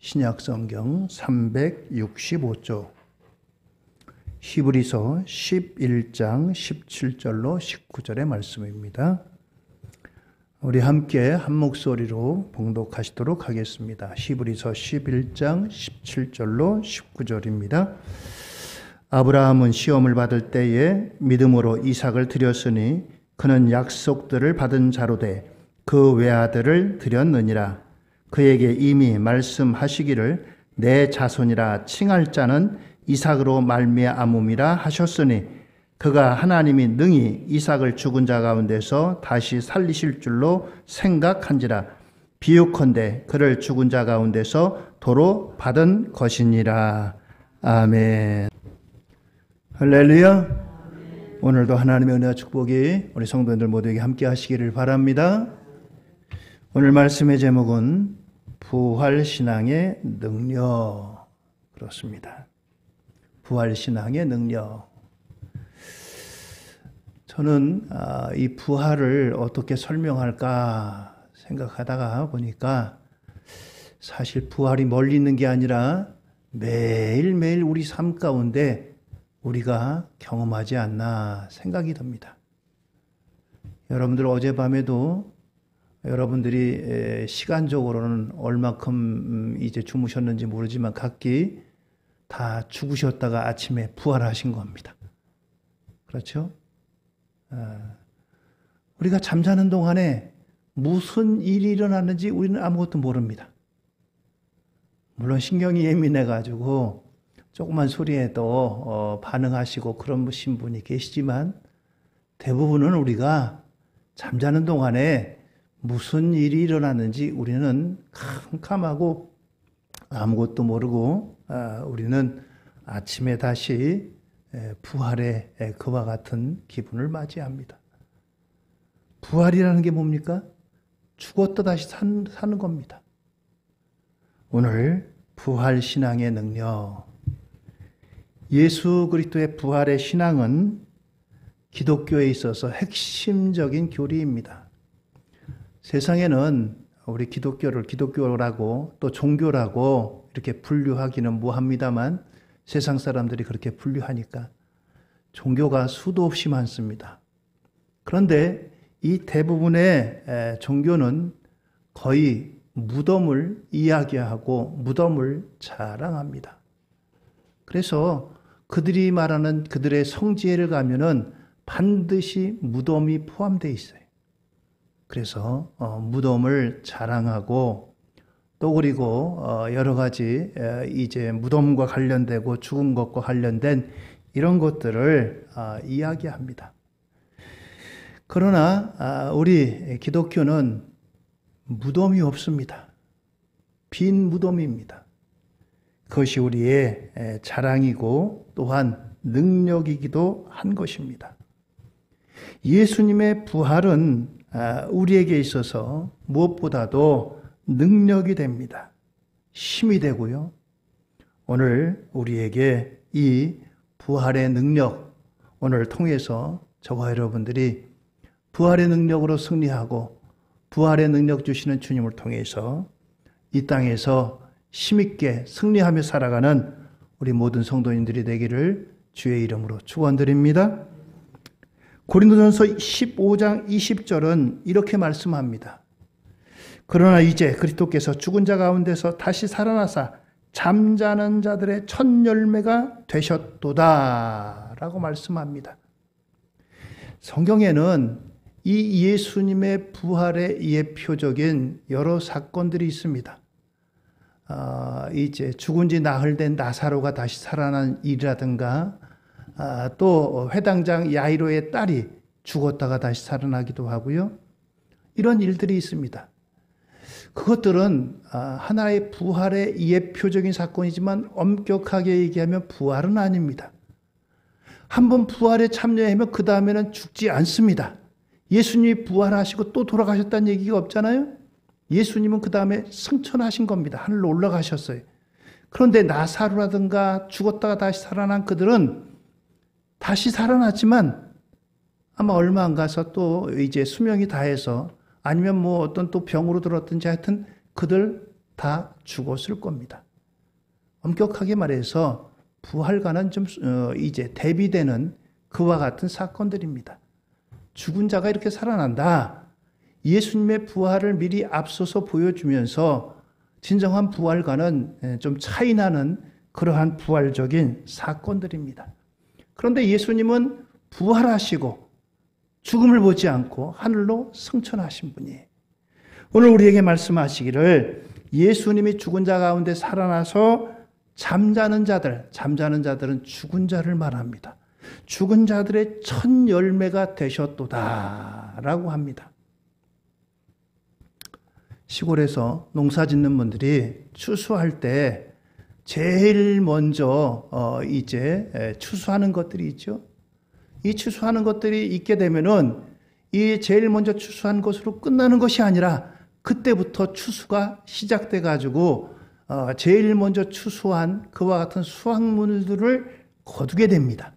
신약성경 365조 히브리서 11장 17절로 19절의 말씀입니다. 우리 함께 한 목소리로 봉독하시도록 하겠습니다. 히브리서 11장 17절로 19절입니다. 아브라함은 시험을 받을 때에 믿음으로 이삭을 드렸으니 그는 약속들을 받은 자로 돼 그 외아들을 드렸느니라. 그에게 이미 말씀하시기를 내 자손이라 칭할 자는 이삭으로 말미암음이라 하셨으니 그가 하나님이 능히 이삭을 죽은 자 가운데서 다시 살리실 줄로 생각한지라. 비유컨대 그를 죽은 자 가운데서 도로 받은 것이니라. 아멘. 할렐루야. 오늘도 하나님의 은혜와 축복이 우리 성도님들 모두에게 함께 하시기를 바랍니다. 오늘 말씀의 제목은 부활신앙의 능력. 그렇습니다. 부활신앙의 능력. 저는 이 부활을 어떻게 설명할까 생각하다가 보니까 사실 부활이 멀리 있는 게 아니라 매일매일 우리 삶 가운데 우리가 경험하지 않나 생각이 듭니다. 여러분들 어젯밤에도 여러분들이 시간적으로는 얼마큼 이제 주무셨는지 모르지만 각기 다 죽으셨다가 아침에 부활하신 겁니다. 그렇죠? 우리가 잠자는 동안에 무슨 일이 일어났는지 우리는 아무것도 모릅니다. 물론 신경이 예민해가지고 조그만 소리에도 반응하시고 그런 분이 계시지만 대부분은 우리가 잠자는 동안에 무슨 일이 일어났는지 우리는 캄캄하고 아무것도 모르고 우리는 아침에 다시 부활의 그와 같은 기분을 맞이합니다. 부활이라는 게 뭡니까? 죽었다 다시 사는 겁니다. 오늘 부활신앙의 능력. 예수 그리스도의 부활의 신앙은 기독교에 있어서 핵심적인 교리입니다. 세상에는 우리 기독교를 기독교라고 또 종교라고 이렇게 분류하기는 뭐합니다만 세상 사람들이 그렇게 분류하니까 종교가 수도 없이 많습니다. 그런데 이 대부분의 종교는 거의 무덤을 이야기하고 무덤을 자랑합니다. 그래서 그들이 말하는 그들의 성지회를 가면은 반드시 무덤이 포함되어 있어요. 그래서 무덤을 자랑하고 또 그리고 여러 가지 이제 무덤과 관련되고 죽은 것과 관련된 이런 것들을 이야기합니다. 그러나 우리 기독교는 무덤이 없습니다. 빈 무덤입니다. 그것이 우리의 자랑이고 또한 능력이기도 한 것입니다. 예수님의 부활은 우리에게 있어서 무엇보다도 능력이 됩니다. 힘이 되고요. 오늘 우리에게 이 부활의 능력, 오늘 통해서 저와 여러분들이 부활의 능력으로 승리하고 부활의 능력 주시는 주님을 통해서 이 땅에서 힘있게 승리하며 살아가는 우리 모든 성도님들이 되기를 주의 이름으로 축원드립니다. 고린도전서 15장 20절은 이렇게 말씀합니다. 그러나 이제 그리스도께서 죽은 자 가운데서 다시 살아나사 잠자는 자들의 첫 열매가 되셨도다 라고 말씀합니다. 성경에는 이 예수님의 부활의 예표적인 여러 사건들이 있습니다. 이제 죽은 지 나흘 된 나사로가 다시 살아난 일이라든가 또 회당장 야이로의 딸이 죽었다가 다시 살아나기도 하고요. 이런 일들이 있습니다. 그것들은 하나의 부활의 예표적인 사건이지만 엄격하게 얘기하면 부활은 아닙니다. 한번 부활에 참여하면 그 다음에는 죽지 않습니다. 예수님이 부활하시고 또 돌아가셨다는 얘기가 없잖아요. 예수님은 그 다음에 승천하신 겁니다. 하늘로 올라가셨어요. 그런데 나사로라든가 죽었다가 다시 살아난 그들은 다시 살아났지만 아마 얼마 안 가서 또 이제 수명이 다해서 아니면 뭐 어떤 또 병으로 들었든지 하여튼 그들 다 죽었을 겁니다. 엄격하게 말해서 부활과는 좀 이제 대비되는 그와 같은 사건들입니다. 죽은 자가 이렇게 살아난다. 예수님의 부활을 미리 앞서서 보여주면서 진정한 부활과는 좀 차이나는 그러한 부활적인 사건들입니다. 그런데 예수님은 부활하시고 죽음을 보지 않고 하늘로 승천하신 분이에요. 오늘 우리에게 말씀하시기를 예수님이 죽은 자 가운데 살아나서 잠자는 자들은 죽은 자를 말합니다. 죽은 자들의 첫 열매가 되셨도다 라고 합니다. 시골에서 농사 짓는 분들이 추수할 때 제일 먼저 이제 추수하는 것들이 있죠. 이 추수하는 것들이 있게 되면은 이 제일 먼저 추수한 것으로 끝나는 것이 아니라 그때부터 추수가 시작돼 가지고 제일 먼저 추수한 그와 같은 수확물들을 거두게 됩니다.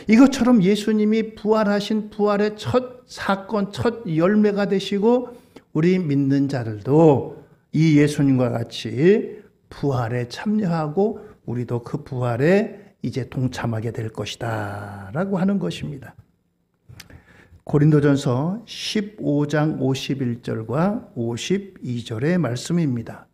이것처럼 예수님이 부활하신 부활의 첫 사건, 첫 열매가 되시고 우리 믿는 자들도 이 예수님과 같이 부활에 참여하고 우리도 그 부활에 이제 동참하게 될 것이다 라고 하는 것입니다. 고린도전서 15장 51절과 52절의 말씀입니다.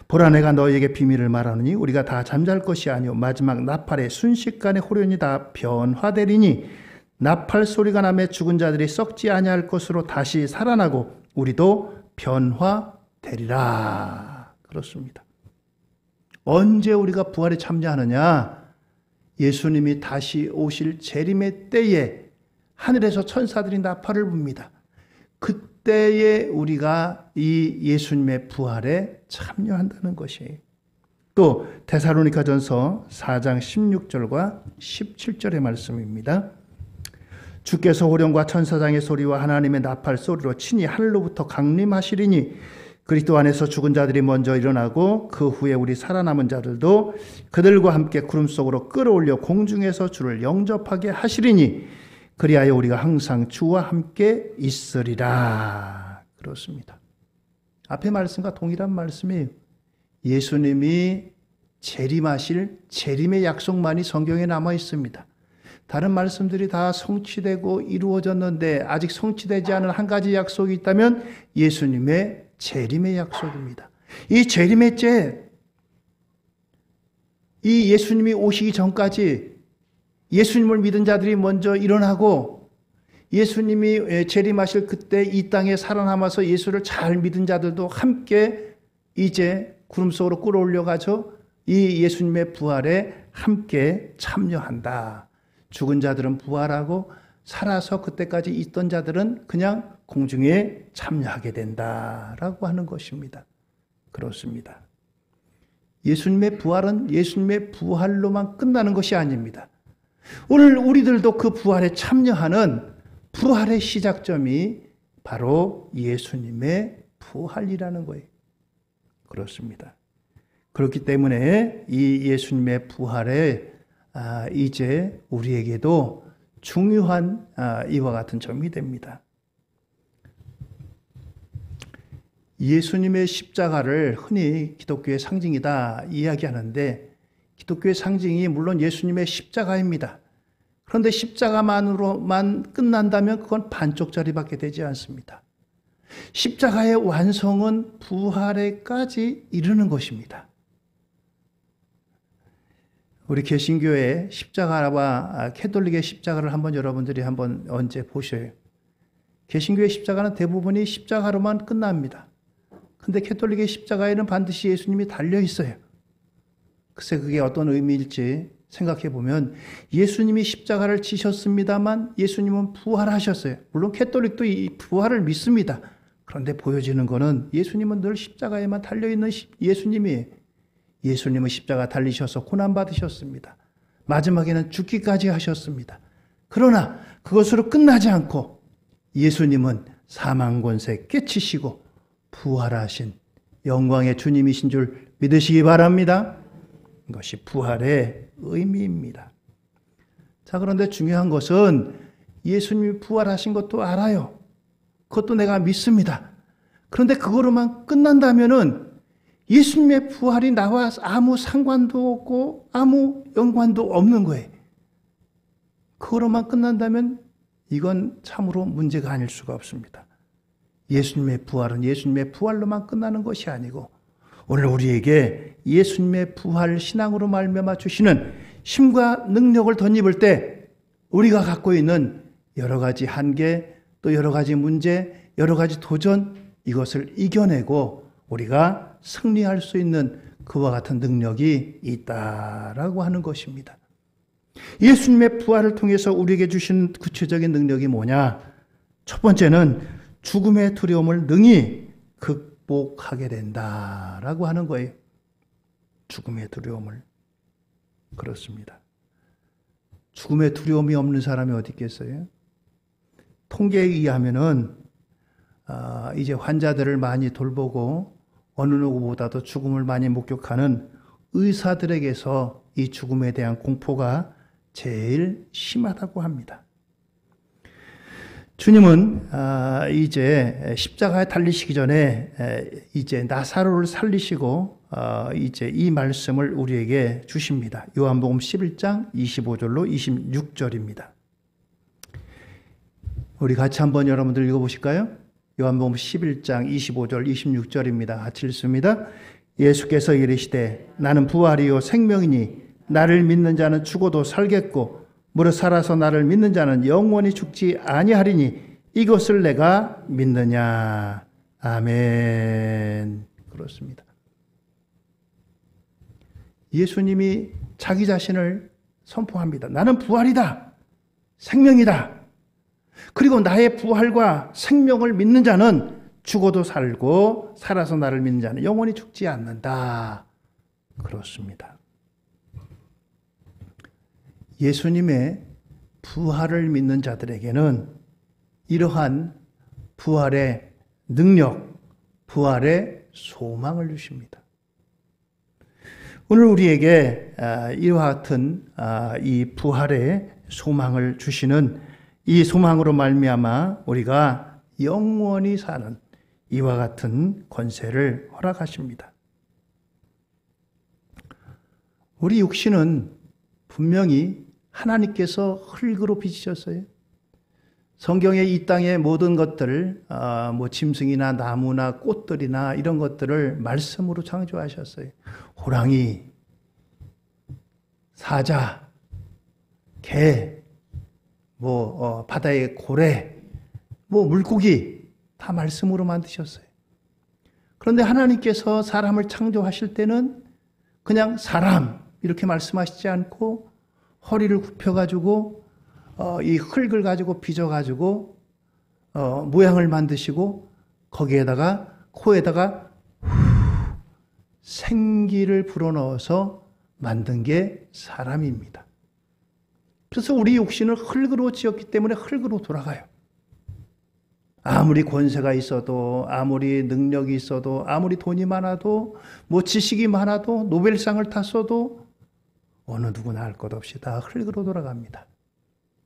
보라 내가 너희에게 비밀을 말하노니 우리가 다 잠잘 것이 아니요 마지막 나팔의 순식간에 호련히 다 변화되리니 나팔 소리가 나매 죽은 자들이 썩지 아니할 것으로 다시 살아나고 우리도 변화되리라. 그렇습니다. 언제 우리가 부활에 참여하느냐? 예수님이 다시 오실 재림의 때에 하늘에서 천사들이 나팔을 붑니다. 그때에 우리가 이 예수님의 부활에 참여한다는 것이에요. 또 데살로니가전서 4장 16절과 17절의 말씀입니다. 주께서 호령과 천사장의 소리와 하나님의 나팔 소리로 친히 하늘로부터 강림하시리니 그리스도 안에서 죽은 자들이 먼저 일어나고 그 후에 우리 살아남은 자들도 그들과 함께 구름 속으로 끌어올려 공중에서 주를 영접하게 하시리니 그리하여 우리가 항상 주와 함께 있으리라. 그렇습니다. 앞의 말씀과 동일한 말씀이에요. 예수님이 재림하실 재림의 약속만이 성경에 남아 있습니다. 다른 말씀들이 다 성취되고 이루어졌는데 아직 성취되지 않은 한 가지 약속이 있다면 예수님의 재림의 약속입니다. 이 재림의 때, 이 예수님이 오시기 전까지 예수님을 믿은 자들이 먼저 일어나고 예수님이 재림하실 그때 이 땅에 살아남아서 예수를 잘 믿은 자들도 함께 이제 구름 속으로 끌어올려가서 이 예수님의 부활에 함께 참여한다. 죽은 자들은 부활하고 살아서 그때까지 있던 자들은 그냥 공중에 참여하게 된다라고 하는 것입니다. 그렇습니다. 예수님의 부활은 예수님의 부활로만 끝나는 것이 아닙니다. 오늘 우리들도 그 부활에 참여하는 부활의 시작점이 바로 예수님의 부활이라는 거예요. 그렇습니다. 그렇기 때문에 이 예수님의 부활에 이제 우리에게도 중요한 이와 같은 점이 됩니다. 예수님의 십자가를 흔히 기독교의 상징이다 이야기하는데 기독교의 상징이 물론 예수님의 십자가입니다. 그런데 십자가만으로만 끝난다면 그건 반쪽짜리밖에 되지 않습니다. 십자가의 완성은 부활에까지 이르는 것입니다. 우리 개신교의 십자가와 캐톨릭의 십자가를 한번 여러분들이 한번 언제 보셔요. 개신교의 십자가는 대부분이 십자가로만 끝납니다. 근데 캐톨릭의 십자가에는 반드시 예수님이 달려 있어요. 글쎄 그게 어떤 의미일지 생각해 보면 예수님이 십자가를 지셨습니다만 예수님은 부활하셨어요. 물론 캐톨릭도 이 부활을 믿습니다. 그런데 보여지는 것은 예수님은 늘 십자가에만 달려있는 예수님이에요. 예수님은 십자가 달리셔서 고난받으셨습니다. 마지막에는 죽기까지 하셨습니다. 그러나 그것으로 끝나지 않고 예수님은 사망 권세 깨치시고 부활하신 영광의 주님이신 줄 믿으시기 바랍니다. 이것이 부활의 의미입니다. 자, 그런데 중요한 것은 예수님이 부활하신 것도 알아요. 그것도 내가 믿습니다. 그런데 그거로만 끝난다면은 예수님의 부활이 나와 아무 상관도 없고 아무 연관도 없는 거예요. 그거로만 끝난다면 이건 참으로 문제가 아닐 수가 없습니다. 예수님의 부활은 예수님의 부활로만 끝나는 것이 아니고 오늘 우리에게 예수님의 부활 신앙으로 말미암아 주시는 힘과 능력을 덧입을 때 우리가 갖고 있는 여러 가지 한계, 또 여러 가지 문제, 여러 가지 도전, 이것을 이겨내고 우리가 승리할 수 있는 그와 같은 능력이 있다라고 하는 것입니다. 예수님의 부활을 통해서 우리에게 주신 구체적인 능력이 뭐냐? 첫 번째는 죽음의 두려움을 능히 극복하게 된다라고 하는 거예요. 죽음의 두려움을. 그렇습니다. 죽음의 두려움이 없는 사람이 어디 있겠어요? 통계에 의하면은 이제 환자들을 많이 돌보고 어느 누구보다도 죽음을 많이 목격하는 의사들에게서 이 죽음에 대한 공포가 제일 심하다고 합니다. 주님은 이제 십자가에 달리시기 전에 이제 나사로를 살리시고 이제 이 말씀을 우리에게 주십니다. 요한복음 11장 25절로 26절입니다. 우리 같이 한번 여러분들 읽어보실까요? 요한복음 11장 25절 26절입니다. 같이 읽습니다. 예수께서 이르시되 나는 부활이요 생명이니 나를 믿는 자는 죽어도 살겠고 무릇 살아서 나를 믿는 자는 영원히 죽지 아니하리니 이것을 내가 믿느냐. 아멘. 그렇습니다. 예수님이 자기 자신을 선포합니다. 나는 부활이다. 생명이다. 그리고 나의 부활과 생명을 믿는 자는 죽어도 살고 살아서 나를 믿는 자는 영원히 죽지 않는다. 그렇습니다. 예수님의 부활을 믿는 자들에게는 이러한 부활의 능력, 부활의 소망을 주십니다. 오늘 우리에게 이와 같은 이 부활의 소망을 주시는 이 소망으로 말미암아 우리가 영원히 사는 이와 같은 권세를 허락하십니다. 우리 육신은 분명히 하나님께서 흙으로 빚으셨어요. 성경에 이 땅의 모든 것들, 뭐 짐승이나 나무나 꽃들이나 이런 것들을 말씀으로 창조하셨어요. 호랑이, 사자, 개, 바다의 고래, 물고기 다 말씀으로 만드셨어요. 그런데 하나님께서 사람을 창조하실 때는 그냥 사람 이렇게 말씀하시지 않고 허리를 굽혀가지고 이 흙을 가지고 빚어가지고 모양을 만드시고 거기에다가 코에다가 생기를 불어넣어서 만든 게 사람입니다. 그래서 우리 육신을 흙으로 지었기 때문에 흙으로 돌아가요. 아무리 권세가 있어도 아무리 능력이 있어도 아무리 돈이 많아도 지식이 많아도 노벨상을 탔어도 어느 누구나 할 것 없이 다 흙으로 돌아갑니다.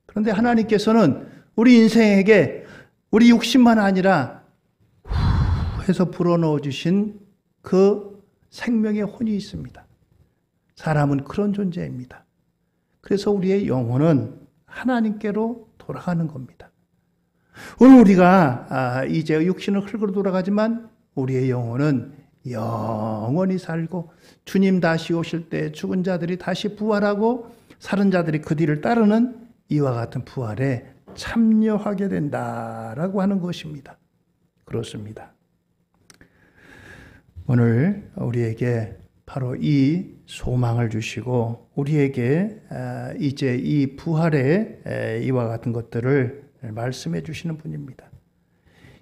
그런데 하나님께서는 우리 인생에게 우리 육신만 아니라 해서 불어넣어 주신 그 생명의 혼이 있습니다. 사람은 그런 존재입니다. 그래서 우리의 영혼은 하나님께로 돌아가는 겁니다. 오늘 우리가 이제 육신은 흙으로 돌아가지만 우리의 영혼은 영원히 살고 주님 다시 오실 때 죽은 자들이 다시 부활하고 살은 자들이 그 뒤를 따르는 이와 같은 부활에 참여하게 된다라고 하는 것입니다. 그렇습니다. 오늘 우리에게 바로 이 소망을 주시고 우리에게 이제 이 부활의 이와 같은 것들을 말씀해 주시는 분입니다.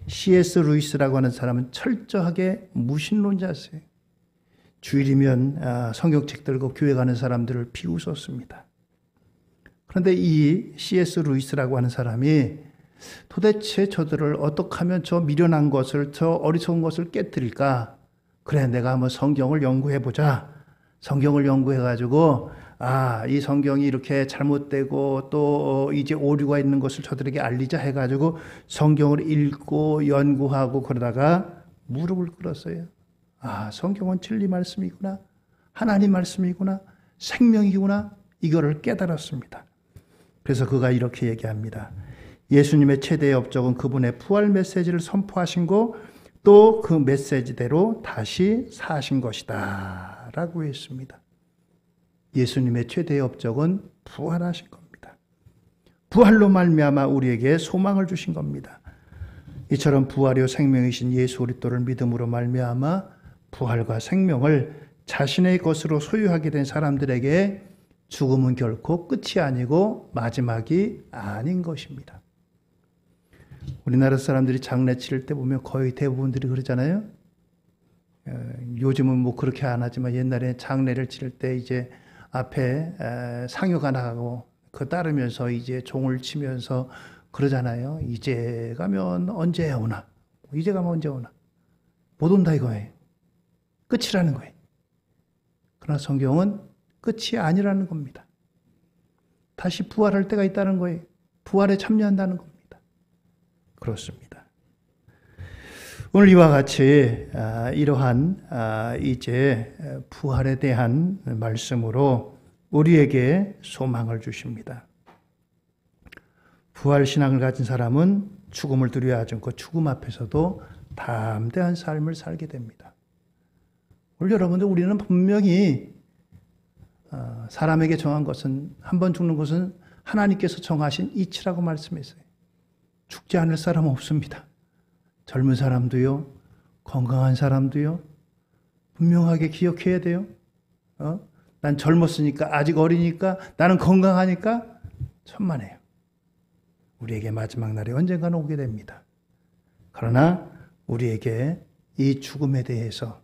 C.S. 루이스라고 하는 사람은 철저하게 무신론자세요. 주일이면 성경책 들고 교회 가는 사람들을 비웃었습니다. 그런데 이 C.S. 루이스라고 하는 사람이 도대체 저들을 어떻게 하면 저 미련한 것을, 저 어리석은 것을 깨뜨릴까? 그래, 내가 한번 성경을 연구해보자. 성경을 연구해가지고 이 성경이 이렇게 잘못되고 또 이제 오류가 있는 것을 저들에게 알리자 해가지고 성경을 읽고 연구하고 그러다가 무릎을 꿇었어요. 아, 성경은 진리 말씀이구나. 하나님 말씀이구나. 생명이구나. 이거를 깨달았습니다. 그래서 그가 이렇게 얘기합니다. 예수님의 최대의 업적은 그분의 부활 메시지를 선포하신 거, 또 그 메시지대로 다시 사신 것이다 라고 했습니다. 예수님의 최대의 업적은 부활하신 겁니다. 부활로 말미암아 우리에게 소망을 주신 겁니다. 이처럼 부활이요 생명이신 예수 그리스도를 믿음으로 말미암아 부활과 생명을 자신의 것으로 소유하게 된 사람들에게 죽음은 결코 끝이 아니고 마지막이 아닌 것입니다. 우리나라 사람들이 장례 치를 때 보면 거의 대부분들이 그러잖아요. 요즘은 뭐 그렇게 안 하지만 옛날에 장례를 치를 때 이제 앞에 상여가 나가고 그 따르면서 이제 종을 치면서 그러잖아요. 이제 가면 언제 오나? 이제 가면 언제 오나? 못 온다 이거예요. 끝이라는 거예요. 그러나 성경은 끝이 아니라는 겁니다. 다시 부활할 때가 있다는 거예요. 부활에 참여한다는 겁니다. 그렇습니다. 오늘 이와 같이 이러한 이제 부활에 대한 말씀으로 우리에게 소망을 주십니다. 부활 신앙을 가진 사람은 죽음을 두려워하지 않고 죽음 앞에서도 담대한 삶을 살게 됩니다. 오늘 여러분들, 우리는 분명히 사람에게 정한 것은, 한 번 죽는 것은 하나님께서 정하신 이치라고 말씀했어요. 죽지 않을 사람은 없습니다. 젊은 사람도요, 건강한 사람도요, 분명하게 기억해야 돼요. 난 젊었으니까, 아직 어리니까, 나는 건강하니까 천만에요. 우리에게 마지막 날이 언젠가는 오게 됩니다. 그러나 우리에게 이 죽음에 대해서,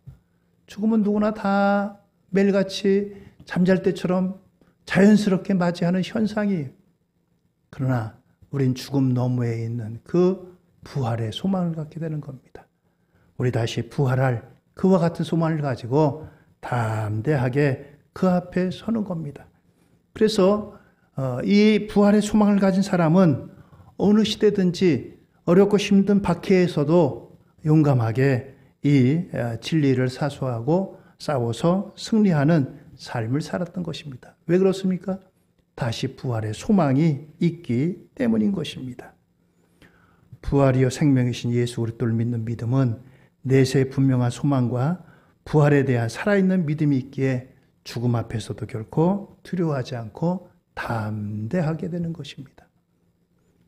죽음은 누구나 다 매일같이 잠잘 때처럼 자연스럽게 맞이하는 현상이에요. 그러나 우린 죽음 너머에 있는 그 부활의 소망을 갖게 되는 겁니다. 우리 다시 부활할 그와 같은 소망을 가지고 담대하게 그 앞에 서는 겁니다. 그래서 이 부활의 소망을 가진 사람은 어느 시대든지 어렵고 힘든 박해에서도 용감하게 이 진리를 사수하고 싸워서 승리하는 삶을 살았던 것입니다. 왜 그렇습니까? 다시 부활의 소망이 있기 때문인 것입니다. 부활이요 생명이신 예수 그리스도를 믿는 믿음은 내세의 분명한 소망과 부활에 대한 살아있는 믿음이 있기에 죽음 앞에서도 결코 두려워하지 않고 담대하게 되는 것입니다.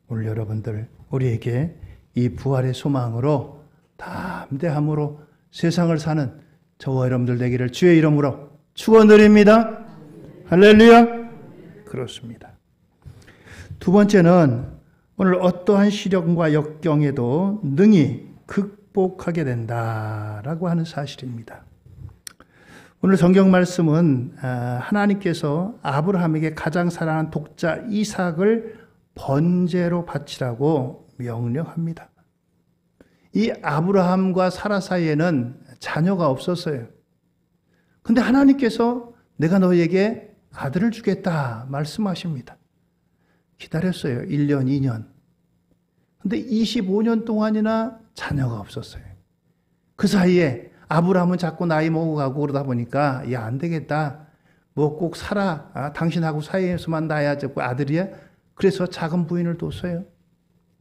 오늘 여러분들, 우리에게 이 부활의 소망으로 담대함으로 세상을 사는 저와 여러분들 되기를 주의 이름으로 축원드립니다. 할렐루야. 그렇습니다. 두 번째는 오늘 어떠한 시련과 역경에도 능히 극복하게 된다라고 하는 사실입니다. 오늘 성경 말씀은 하나님께서 아브라함에게 가장 사랑하는 독자 이삭을 번제로 바치라고 명령합니다. 이 아브라함과 사라 사이에는 자녀가 없었어요. 근데 하나님께서 내가 너에게 아들을 주겠다 말씀하십니다. 기다렸어요. 1년, 2년. 근데 25년 동안이나 자녀가 없었어요. 그 사이에 아브라함은 자꾸 나이 먹어가고 그러다 보니까 야, 안 되겠다. 뭐 꼭 사라. 당신하고 사이에서만 낳아야 되고 아들이야. 그래서 작은 부인을 뒀어요.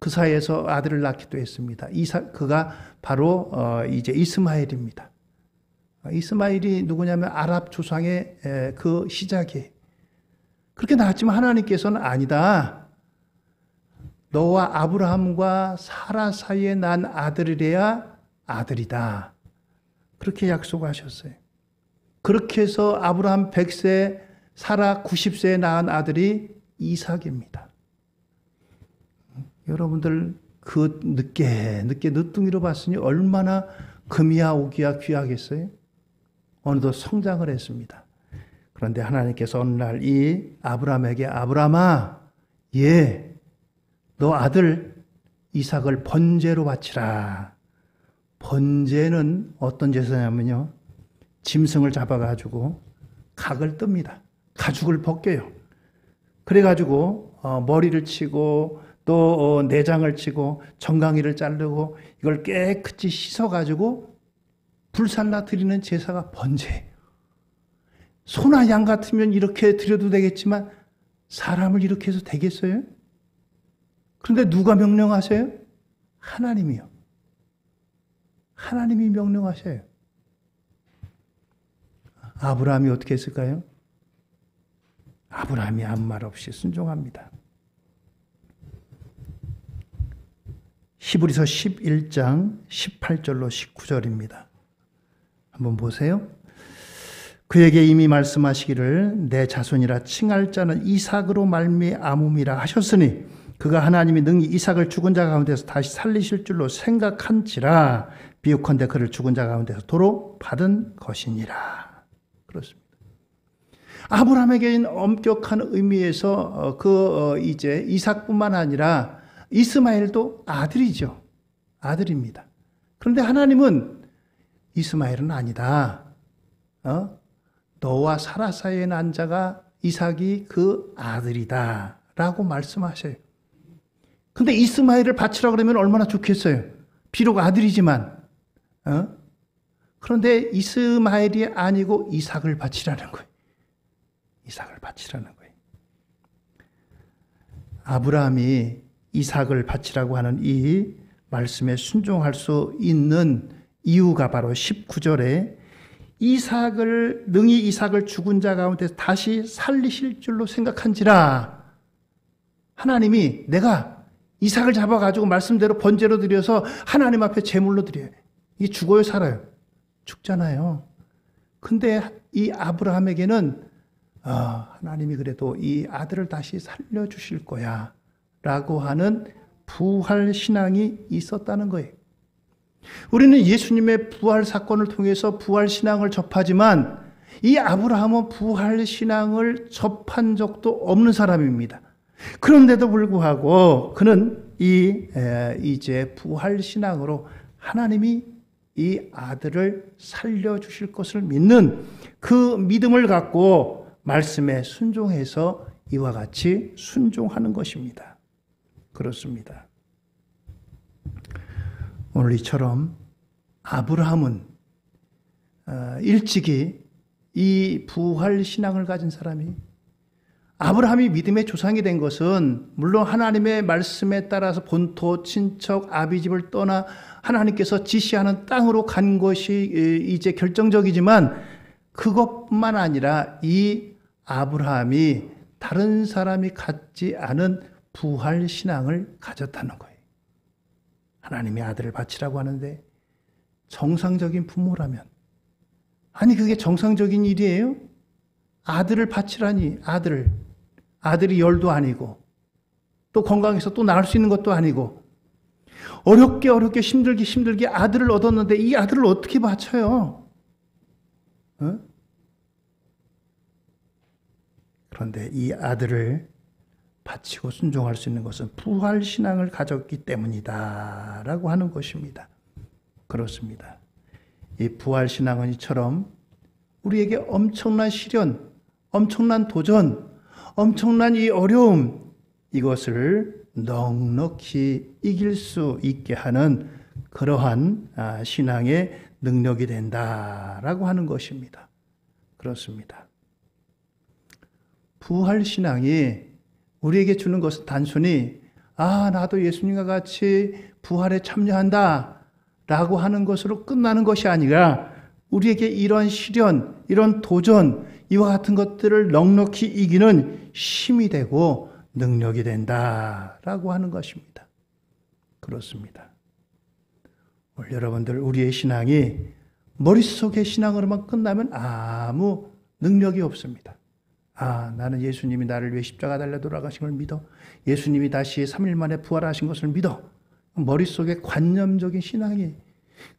그 사이에서 아들을 낳기도 했습니다. 그가 바로 이제 이스마엘입니다. 이스마엘이 누구냐면 아랍 조상의 그 시작이에요. 그렇게 낳았지만 하나님께서는 아니다. 너와 아브라함과 사라 사이에 난 아들이래야 아들이다. 그렇게 약속하셨어요. 그렇게 해서 아브라함 100세, 사라 90세에 낳은 아들이 이삭입니다. 여러분들 그 늦게 늦둥이로 봤으니 얼마나 금이야 오기야 귀하겠어요? 어느덧 성장을 했습니다. 그런데 하나님께서 어느 날 이 아브라함에게 아브라함아, 너 아들 이삭을 번제로 바치라. 번제는 어떤 제사냐면요, 짐승을 잡아가지고 각을 뜹니다. 가죽을 벗겨요. 그래가지고 머리를 치고 또 내장을 치고 정강이를 자르고 이걸 깨끗이 씻어가지고 불살라 드리는 제사가 번제예요. 소나 양 같으면 이렇게 드려도 되겠지만 사람을 이렇게 해서 되겠어요? 그런데 누가 명령하세요? 하나님이요. 하나님이 명령하셔요. 아브라함이 어떻게 했을까요? 아브라함이 아무 말 없이 순종합니다. 히브리서 11장 18절로 19절입니다. 한번 보세요. 그에게 이미 말씀하시기를 내 자손이라 칭할 자는 이삭으로 말미암음이라 하셨으니 그가 하나님이 능히 이삭을 죽은 자 가운데서 다시 살리실 줄로 생각한지라 비유컨대 그를 죽은 자 가운데서 도로 받은 것이니라. 그렇습니다. 아브라함에게는 엄격한 의미에서 이제 이삭뿐만 아니라 이스마엘도 아들이죠. 아들입니다. 그런데 하나님은 이스마엘은 아니다. 너와 사라 사이에 난 자가 이삭이 그 아들이다 라고 말씀하셔요. 근데 이스마엘을 바치라 그러면 얼마나 좋겠어요. 비록 아들이지만 그런데 이스마엘이 아니고 이삭을 바치라는 거예요. 이삭을 바치라는 거예요. 아브라함이 이삭을 바치라고 하는 이 말씀에 순종할 수 있는 이유가 바로 19절에 능히 이삭을 죽은 자 가운데 다시 살리실 줄로 생각한지라. 하나님이 내가 이삭을 잡아가지고 말씀대로 번제로 드려서 하나님 앞에 제물로 드려요. 이게 죽어요, 살아요? 죽잖아요. 근데 이 아브라함에게는 하나님이 그래도 이 아들을 다시 살려주실 거야 라고 하는 부활 신앙이 있었다는 거예요. 우리는 예수님의 부활 사건을 통해서 부활 신앙을 접하지만 이 아브라함은 부활 신앙을 접한 적도 없는 사람입니다. 그런데도 불구하고 그는 이제 부활 신앙으로 하나님이 이 아들을 살려주실 것을 믿는 그 믿음을 갖고 말씀에 순종해서 이와 같이 순종하는 것입니다. 그렇습니다. 오늘 이처럼 아브라함은 일찍이 이 부활 신앙을 가진 사람이 아브라함이 믿음의 조상이 된 것은 물론 하나님의 말씀에 따라서 본토, 친척, 아비집을 떠나 하나님께서 지시하는 땅으로 간 것이 이제 결정적이지만 그것뿐만 아니라 이 아브라함이 다른 사람이 갖지 않은 부활 신앙을 가졌다는 거예요. 하나님의 아들을 바치라고 하는데 정상적인 부모라면 아니 그게 정상적인 일이에요? 아들을 바치라니 아들이 열도 아니고 또 건강해서 또 낳을 수 있는 것도 아니고 어렵게 힘들게 아들을 얻었는데 이 아들을 어떻게 바쳐요? 그런데 이 아들을 바치고 순종할 수 있는 것은 부활 신앙을 가졌기 때문이다 라고 하는 것입니다. 그렇습니다. 이 부활 신앙은 이처럼 우리에게 엄청난 시련, 엄청난 도전, 엄청난 이 어려움 이것을 넉넉히 이길 수 있게 하는 그러한 신앙의 능력이 된다라고 하는 것입니다. 그렇습니다. 부활 신앙이 우리에게 주는 것은 단순히 나도 예수님과 같이 부활에 참여한다 라고 하는 것으로 끝나는 것이 아니라 우리에게 이런 시련, 이런 도전 이와 같은 것들을 넉넉히 이기는 힘이 되고 능력이 된다라고 하는 것입니다. 그렇습니다. 오늘 여러분들 우리의 신앙이 머릿속의 신앙으로만 끝나면 아무 능력이 없습니다. 나는 예수님이 나를 위해 십자가 달려 돌아가신 걸 믿어. 예수님이 다시 3일 만에 부활하신 것을 믿어. 머릿속에 관념적인 신앙이.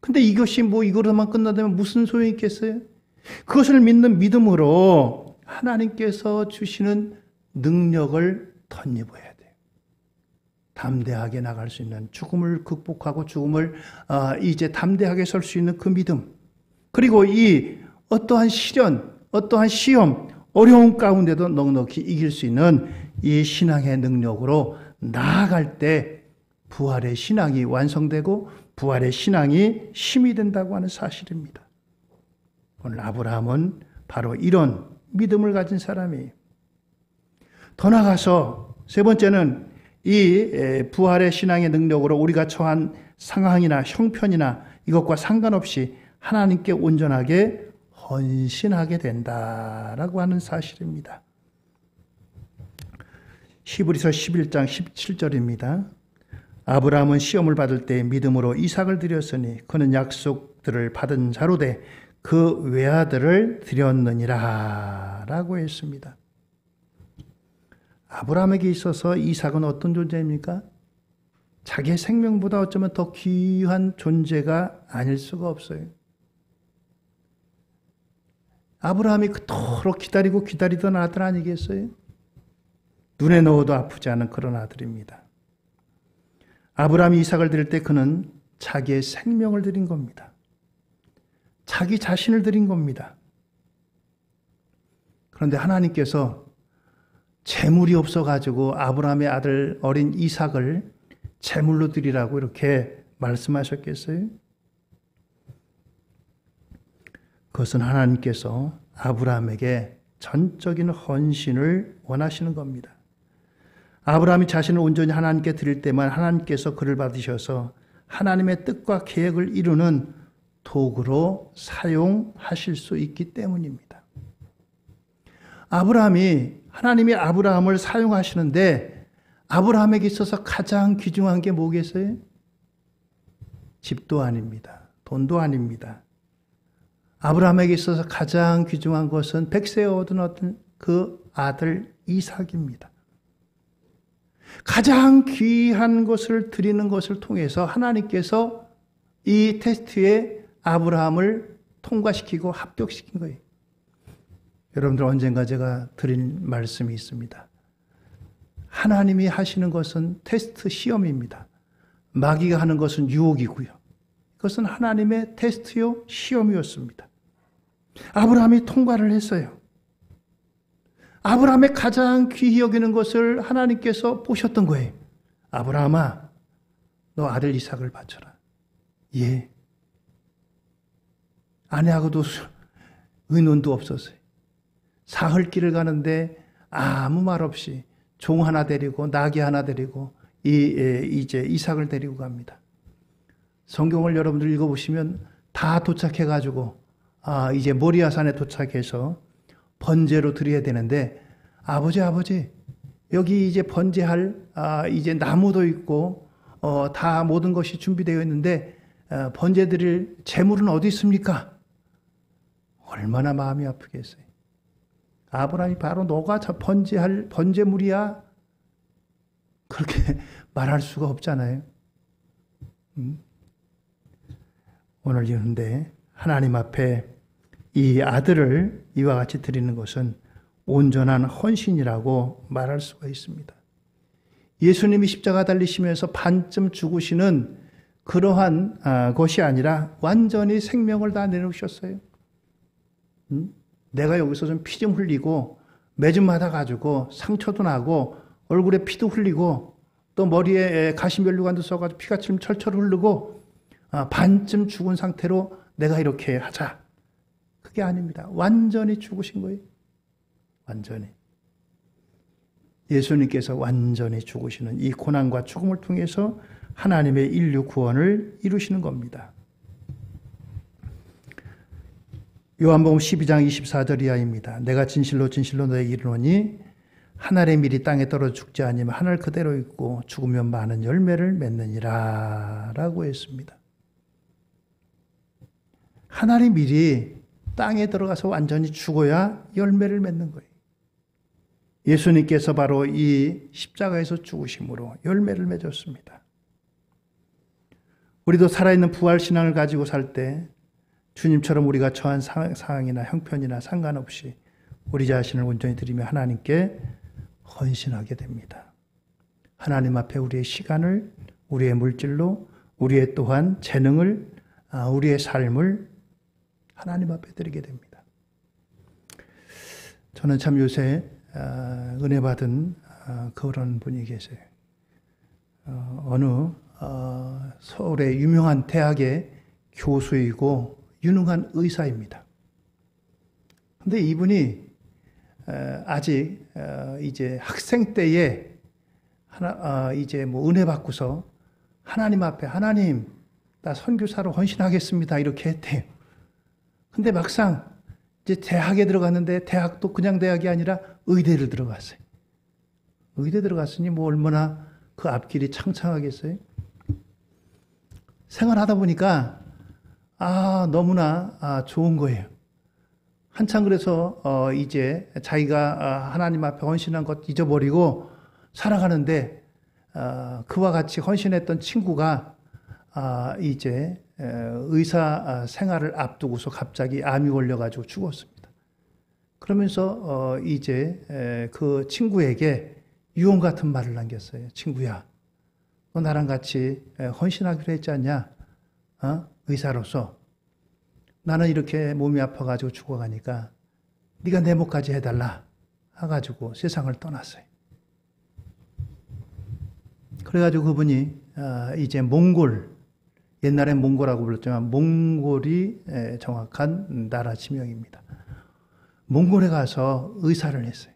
근데 이것이 이거로만 끝나다면 무슨 소용이 있겠어요? 그것을 믿는 믿음으로 하나님께서 주시는 능력을 덧입어야 돼요. 담대하게 나갈 수 있는 죽음을 극복하고 죽음을 이제 담대하게 설 수 있는 그 믿음. 그리고 이 어떠한 시련, 어떠한 시험, 어려움 가운데도 넉넉히 이길 수 있는 이 신앙의 능력으로 나아갈 때 부활의 신앙이 완성되고 부활의 신앙이 힘이 된다고 하는 사실입니다. 오늘 아브라함은 바로 이런 믿음을 가진 사람이에요. 더 나아가서 세 번째는 이 부활의 신앙의 능력으로 우리가 처한 상황이나 형편이나 이것과 상관없이 하나님께 온전하게 헌신하게 된다라고 하는 사실입니다. 히브리서 11장 17절입니다. 아브라함은 시험을 받을 때 믿음으로 이삭을 드렸으니 그는 약속들을 받은 자로 돼 그 외아들을 드렸느니라 라고 했습니다. 아브라함에게 있어서 이삭은 어떤 존재입니까? 자기의 생명보다 어쩌면 더 귀한 존재가 아닐 수가 없어요. 아브라함이 그토록 기다리고 기다리던 아들 아니겠어요? 눈에 넣어도 아프지 않은 그런 아들입니다. 아브라함이 이삭을 드릴 때 그는 자기의 생명을 드린 겁니다. 자기 자신을 드린 겁니다. 그런데 하나님께서 재물이 없어가지고 아브라함의 아들 어린 이삭을 제물로 드리라고 이렇게 말씀하셨겠어요? 그것은 하나님께서 아브라함에게 전적인 헌신을 원하시는 겁니다. 아브라함이 자신을 온전히 하나님께 드릴 때만 하나님께서 그를 받으셔서 하나님의 뜻과 계획을 이루는 도구로 사용하실 수 있기 때문입니다. 하나님이 아브라함을 사용하시는데 아브라함에게 있어서 가장 귀중한 게 뭐겠어요? 집도 아닙니다. 돈도 아닙니다. 아브라함에게 있어서 가장 귀중한 것은 백세에 얻은 어떤 그 아들 이삭입니다. 가장 귀한 것을 드리는 것을 통해서 하나님께서 이 테스트에 아브라함을 통과시키고 합격시킨 거예요. 여러분들 언젠가 제가 드린 말씀이 있습니다. 하나님이 하시는 것은 테스트 시험입니다. 마귀가 하는 것은 유혹이고요. 그것은 하나님의 테스트요 시험이었습니다. 아브라함이 통과를 했어요. 아브라함의 가장 귀히 여기는 것을 하나님께서 보셨던 거예요. 아브라함아, 너 아들 이삭을 바쳐라. 예. 아내하고도 의논도 없었어요. 사흘길을 가는데 아무 말 없이 종 하나 데리고 나귀 하나 데리고 이제 이삭을 데리고 갑니다. 성경을 여러분들 읽어보시면 다 도착해가지고 이제 모리아산에 도착해서 번제로 드려야 되는데 아버지 여기 이제 번제할 이제 나무도 있고 다 모든 것이 준비되어 있는데 번제 드릴 제물은 어디 있습니까? 얼마나 마음이 아프겠어요. 아브라함이 바로 너가 번제할 번제물이야. 그렇게 말할 수가 없잖아요. 오늘 이런데 하나님 앞에 이 아들을 이와 같이 드리는 것은 온전한 헌신이라고 말할 수가 있습니다. 예수님이 십자가 달리시면서 반쯤 죽으시는 그러한 것이 아니라 완전히 생명을 다 내놓으셨어요. 내가 여기서 좀 피 좀 흘리고 매좀 맞아가지고 상처도 나고 얼굴에 피도 흘리고 또 머리에 가시면류관도 써가지고 피가 지금 철철 흐르고 반쯤 죽은 상태로 내가 이렇게 하자. 그게 아닙니다. 완전히 죽으신 거예요. 완전히. 예수님께서 완전히 죽으시는 이 고난과 죽음을 통해서 하나님의 인류 구원을 이루시는 겁니다. 요한복음 12장 24절 이하입니다. 내가 진실로 진실로 너에게 이르노니 하늘의 밀이 땅에 떨어져 죽지 아니면 하늘 그대로 있고 죽으면 많은 열매를 맺느니라 라고 했습니다. 하늘의 밀이 땅에 들어가서 완전히 죽어야 열매를 맺는 거예요. 예수님께서 바로 이 십자가에서 죽으심으로 열매를 맺었습니다. 우리도 살아있는 부활신앙을 가지고 살 때 주님처럼 우리가 처한 상황이나 형편이나 상관없이 우리 자신을 온전히 드리며 하나님께 헌신하게 됩니다. 하나님 앞에 우리의 시간을, 우리의 물질로, 우리의 또한 재능을, 우리의 삶을 하나님 앞에 드리게 됩니다. 저는 참 요새 은혜 받은 그런 분이 계세요. 어느 서울의 유명한 대학의 교수이고 유능한 의사입니다. 근데 이분이 아직 이제 학생 때에 이제 뭐 은혜 받고서 하나님 앞에 하나님 나 선교사로 헌신하겠습니다 이렇게 했대요. 근데 막상 이제 대학에 들어갔는데 대학도 그냥 대학이 아니라 의대를 들어갔어요. 의대 들어갔으니 뭐 얼마나 그 앞길이 창창하겠어요. 생활하다 보니까 너무나 좋은 거예요. 한참 그래서 이제 자기가 하나님 앞에 헌신한 것 잊어버리고 살아가는데 그와 같이 헌신했던 친구가 이제 의사 생활을 앞두고서 갑자기 암이 걸려가지고 죽었습니다. 그러면서 이제 그 친구에게 유언 같은 말을 남겼어요. 친구야, 너 나랑 같이 헌신하기로 했지 않냐? 의사로서 나는 이렇게 몸이 아파가지고 죽어가니까 네가 내 목까지 해달라 해가지고 세상을 떠났어요. 그래가지고 그분이 이제 몽골, 옛날엔 몽골이라고 불렀지만 몽골이 정확한 나라 지명입니다. 몽골에 가서 의사를 했어요.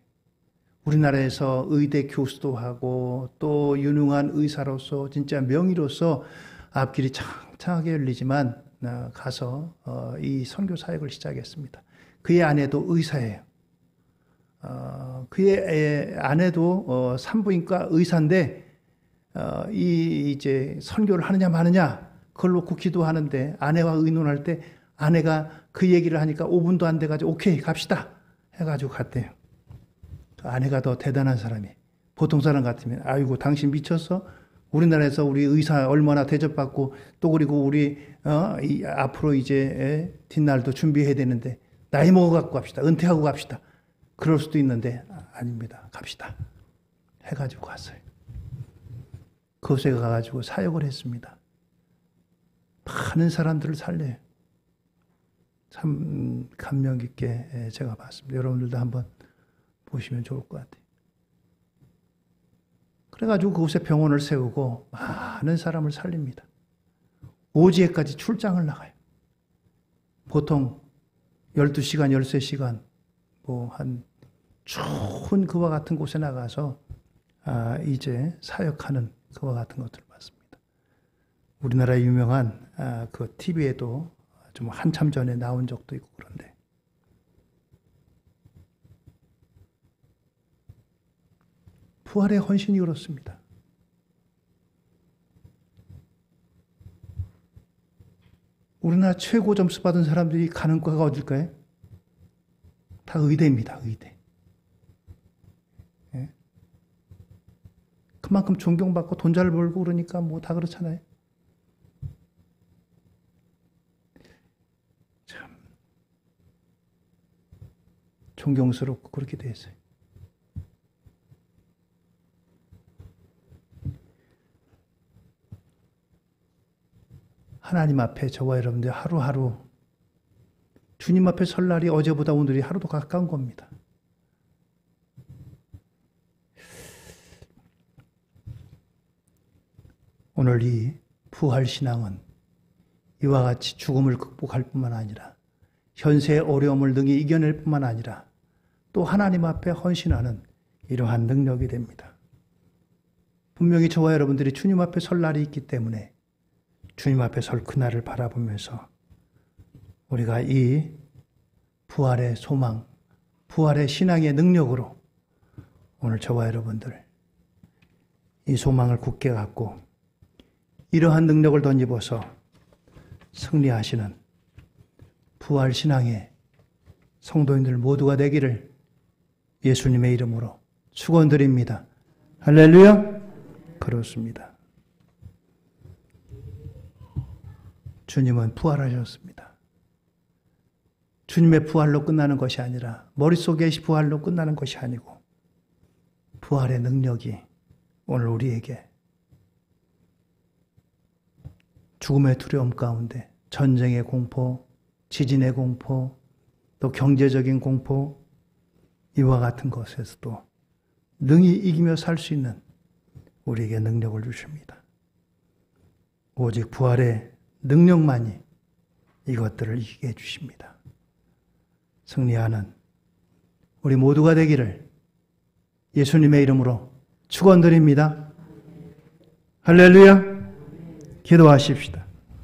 우리나라에서 의대 교수도 하고 또 유능한 의사로서 진짜 명의로서 앞길이 창창하게 열리지만 가서 이 선교 사역을 시작했습니다. 그의 아내도 의사예요. 그의 아내도 산부인과 의사인데 이제 선교를 하느냐 마느냐 그걸 놓고 기도하는데 아내와 의논할 때 아내가 그 얘기를 하니까 5분도 안 돼가지고 오케이 갑시다 해가지고 갔대요. 아내가 더 대단한 사람이. 보통 사람 같으면 아이고 당신 미쳤어? 우리나라에서 우리 의사 얼마나 대접받고 또 그리고 우리 앞으로 이제 뒷날도 준비해야 되는데 나이 먹어갖고 갑시다. 은퇴하고 갑시다. 그럴 수도 있는데 아닙니다. 갑시다. 해가지고 갔어요. 그곳에 가가지고 사역을 했습니다. 많은 사람들을 살려요. 참 감명 깊게 제가 봤습니다. 여러분들도 한번 보시면 좋을 것 같아요. 그래가지고 그곳에 병원을 세우고 많은 사람을 살립니다. 오지에까지 출장을 나가요. 보통 12시간, 13시간 뭐 한 추운 그와 같은 곳에 나가서 이제 사역하는 그와 같은 것들을 봤습니다. 우리나라의 유명한 그 TV에도 좀 한참 전에 나온 적도 있고 그런데 부활의 헌신이 그렇습니다. 우리나라 최고 점수 받은 사람들이 가는 과가 어딜까요? 다 의대입니다. 의대. 예? 그만큼 존경받고 돈 잘 벌고 그러니까 뭐 다 그렇잖아요. 참 존경스럽고 그렇게 됐어요. 하나님 앞에 저와 여러분들 하루하루 주님 앞에 설 날이 어제보다 오늘이 하루도 가까운 겁니다. 오늘 이 부활신앙은 이와 같이 죽음을 극복할 뿐만 아니라 현세의 어려움을 능히 이겨낼 뿐만 아니라 또 하나님 앞에 헌신하는 이러한 능력이 됩니다. 분명히 저와 여러분들이 주님 앞에 설 날이 있기 때문에 주님 앞에 설 그날을 바라보면서 우리가 이 부활의 소망, 부활의 신앙의 능력으로 오늘 저와 여러분들 이 소망을 굳게 갖고 이러한 능력을 덧입어서 승리하시는 부활 신앙의 성도인들 모두가 되기를 예수님의 이름으로 축원드립니다. 할렐루야. 그렇습니다. 주님은 부활하셨습니다. 주님의 부활로 끝나는 것이 아니라 머릿속의 부활로 끝나는 것이 아니고 부활의 능력이 오늘 우리에게 죽음의 두려움 가운데 전쟁의 공포, 지진의 공포, 또 경제적인 공포 이와 같은 것에서도 능히 이기며 살 수 있는 우리에게 능력을 주십니다. 오직 부활의 능력만이 이것들을 이기게 해주십니다. 승리하는 우리 모두가 되기를 예수님의 이름으로 축원드립니다. 할렐루야. 기도하십시다.